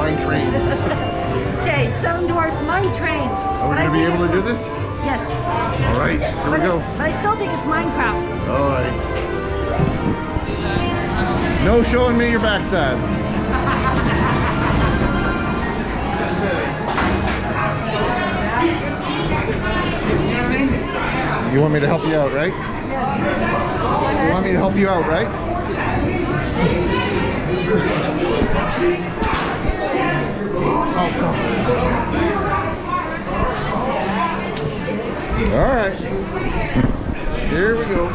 mine train. Okay, Seven Dwarfs Mine Train. Are we going to be able to do this? Yes. All right, here we go. But I still think it's Minecraft. All right. No showing me your backside. You want me to help you out, right? Yes. You want me to help you out, right? All right. Here we go.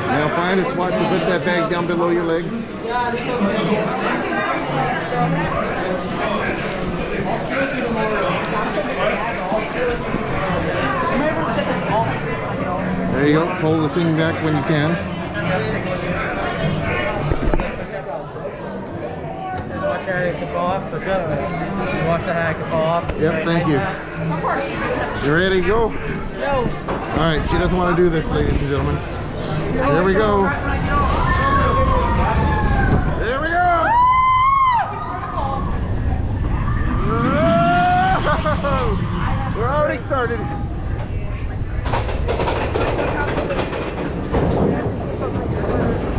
Now find a spot to put that bag down below your legs. There you go. Pull the thing back when you can. Watch that it can fall off. Watch that hat can fall off. Yep, thank you. You ready to go? No. All right, she doesn't want to do this, ladies and gentlemen. Here we go. Here we go. We're already started.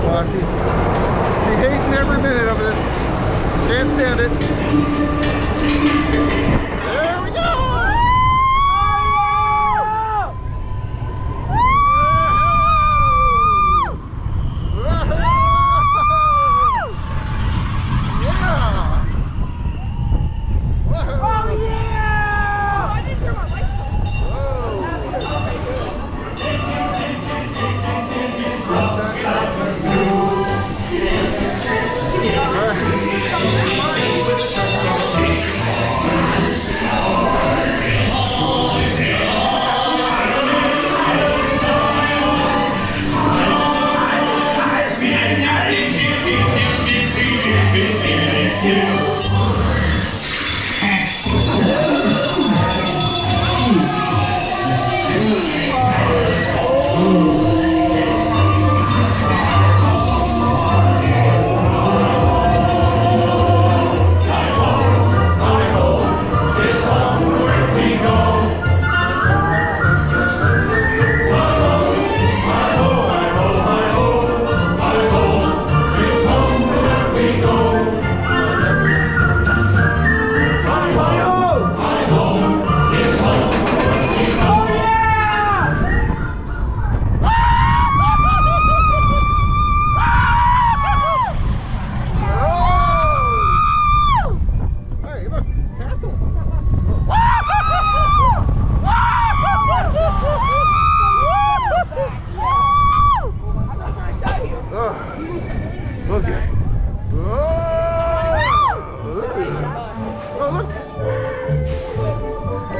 Wow, she's hating every minute of this. Can't stand it. There we go.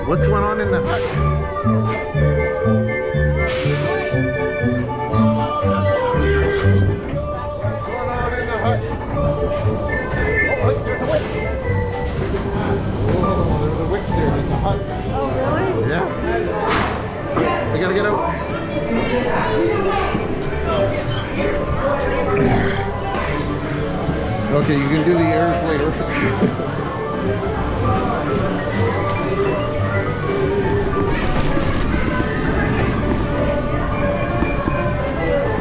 What's going on in the hut? We gotta get out. Okay, you can do the airs later.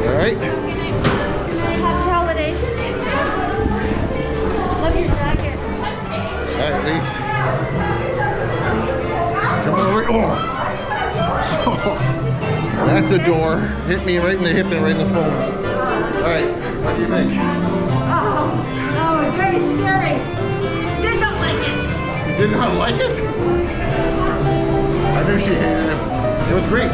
All right. Happy holidays. Love your jacket. All right, Lise. Come on over. Oh. That's a door. Hit me right in the hip and right in the phone. All right, what do you think? Oh, it was very scary. Did not like it. You did not like it? I knew she hated it. It was great.